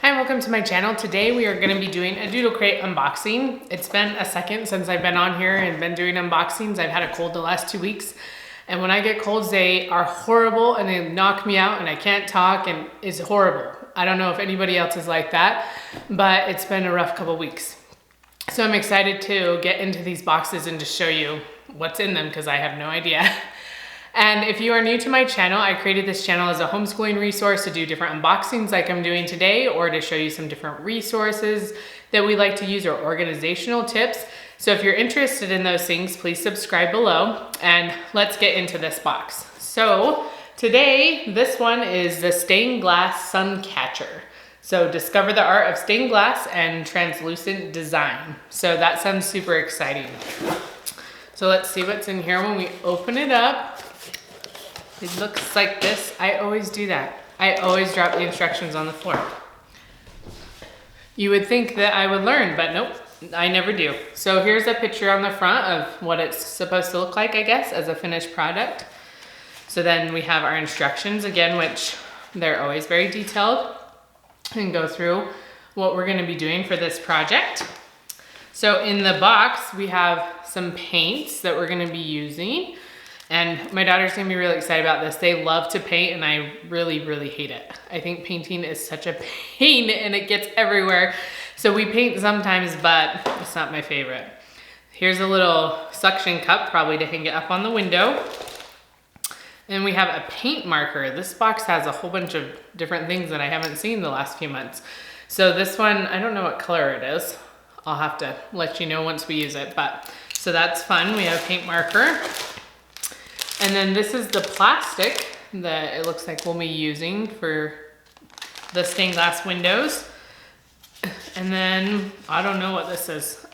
Hi, welcome to my channel. Today we are going to be doing a Doodle Crate unboxing. It's been a second since I've been on here and been doing unboxings. I've had a cold the last 2 weeks, and when I get colds they are horrible and they knock me out and I can't talk and it's horrible. I don't know if anybody else is like that, but it's been a rough couple weeks. So I'm excited to get into these boxes and just show you what's in them because I have no idea. And if you are new to my channel, I created this channel as a homeschooling resource to do different unboxings like I'm doing today, or to show you some different resources that we like to use or organizational tips. So if you're interested in those things, please subscribe below and let's get into this box. So today, this one is the stained glass Suncatcher. So discover the art of stained glass and translucent design. So that sounds super exciting. So let's see what's in here when we open it up. It looks like this. I always do that. I always drop the instructions on the floor. You would think that I would learn, but nope, I never do. So here's a picture on the front of what it's supposed to look like, I guess, as a finished product. So then we have our instructions again, which they're always very detailed, and go through what we're gonna be doing for this project. So in the box, we have some paints that we're gonna be using. And my daughter's gonna be really excited about this. They love to paint and I really, really hate it. I think painting is such a pain and it gets everywhere. So we paint sometimes, but it's not my favorite. Here's a little suction cup, probably to hang it up on the window. And we have a paint marker. This box has a whole bunch of different things that I haven't seen the last few months. So this one, I don't know what color it is. I'll have to let you know once we use it, but so that's fun. We have a paint marker. And then this is the plastic that it looks like we'll be using for the stained glass windows. And then, I don't know what this is.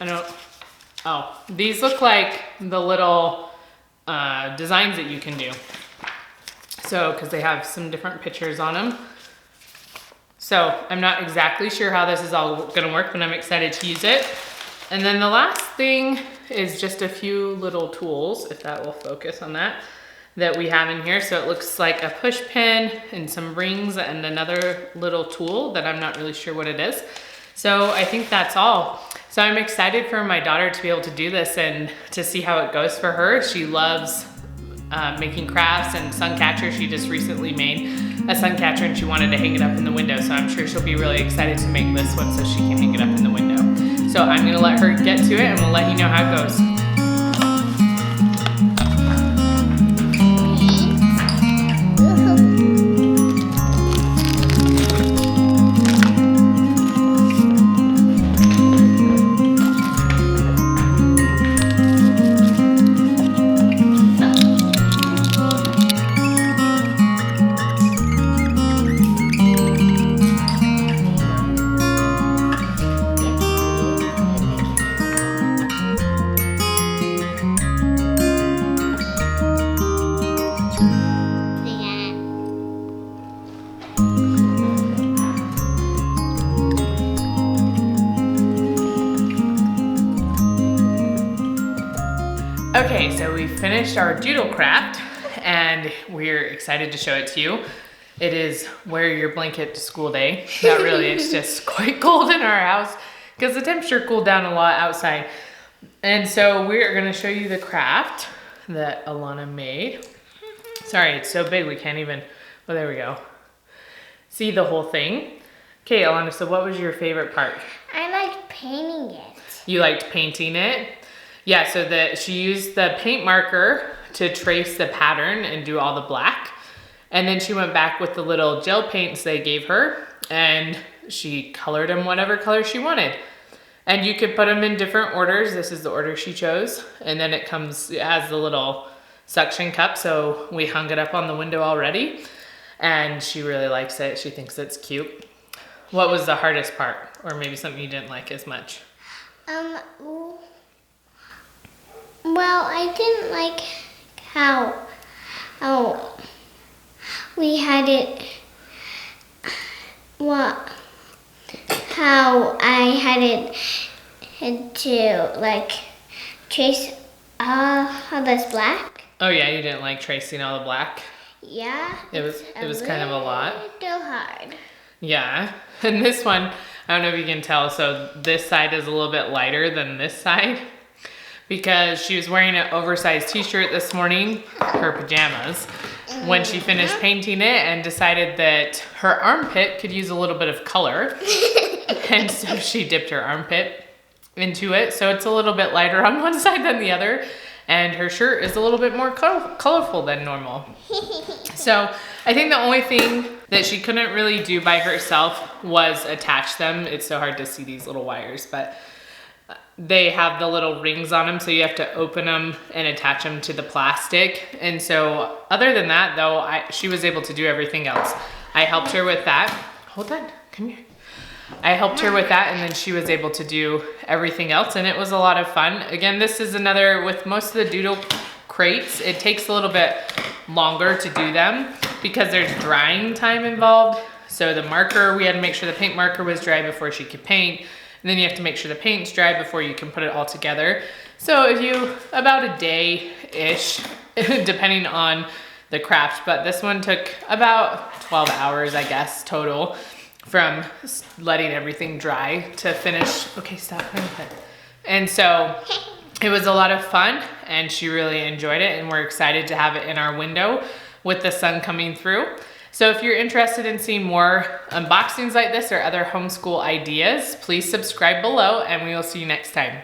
Oh, these look like the little designs that you can do. So, because they have some different pictures on them. So, I'm not exactly sure how this is all gonna work, but I'm excited to use it. And then the last thing is just a few little tools, if that will focus on that we have in here. So it looks like a push pin and some rings and another little tool that I'm not really sure what it is. So I think that's all. So I'm excited for my daughter to be able to do this and to see how it goes for her. She loves making crafts and Suncatcher. She just recently made a Suncatcher and she wanted to hang it up in the window. So I'm sure she'll be really excited to make this one so she can hang it up in the window. So I'm gonna let her get to it and we'll let you know how it goes. Okay, so we finished our doodle craft and we're excited to show it to you. It is wear your blanket to school day. Not really, it's just quite cold in our house because the temperature cooled down a lot outside. And so we're gonna show you the craft that Alana made. Sorry, it's so big we can't even, oh, there we go. See the whole thing. Okay, Alana, so what was your favorite part? I liked painting it. You liked painting it? Yeah, so she used the paint marker to trace the pattern and do all the black. And then she went back with the little gel paints they gave her and she colored them whatever color she wanted. And you could put them in different orders. This is the order she chose. And then it has the little suction cup. So we hung it up on the window already. And she really likes it. She thinks it's cute. What was the hardest part? Or maybe something you didn't like as much? Well, I didn't like how we had it, how I had to like trace all this black. Oh yeah, you didn't like tracing all the black? Yeah. It was kind of a lot. Still hard. Yeah, and this one, I don't know if you can tell, so this side is a little bit lighter than this side because she was wearing an oversized t-shirt this morning, her pajamas, when she finished painting it and decided that her armpit could use a little bit of color. And so she dipped her armpit into it. So it's a little bit lighter on one side than the other. And her shirt is a little bit more colorful than normal. So I think the only thing that she couldn't really do by herself was attach them. It's so hard to see these little wires, but they have the little rings on them, so you have to open them and attach them to the plastic. And so other than that, though, she was able to do everything else. I helped her with that. Hold on, come here. I helped her with that, and then she was able to do everything else, and it was a lot of fun. Again, this is another, with most of the Doodle Crates, it takes a little bit longer to do them because there's drying time involved. So the marker, we had to make sure the paint marker was dry before she could paint. And then you have to make sure the paint's dry before you can put it all together. So if you, about a day-ish, depending on the craft, but this one took about 12 hours, I guess, total, from letting everything dry to finish. Okay, stop playing with it. And so it was a lot of fun, and she really enjoyed it, and we're excited to have it in our window with the sun coming through. So if you're interested in seeing more unboxings like this or other homeschool ideas, please subscribe below, and we will see you next time.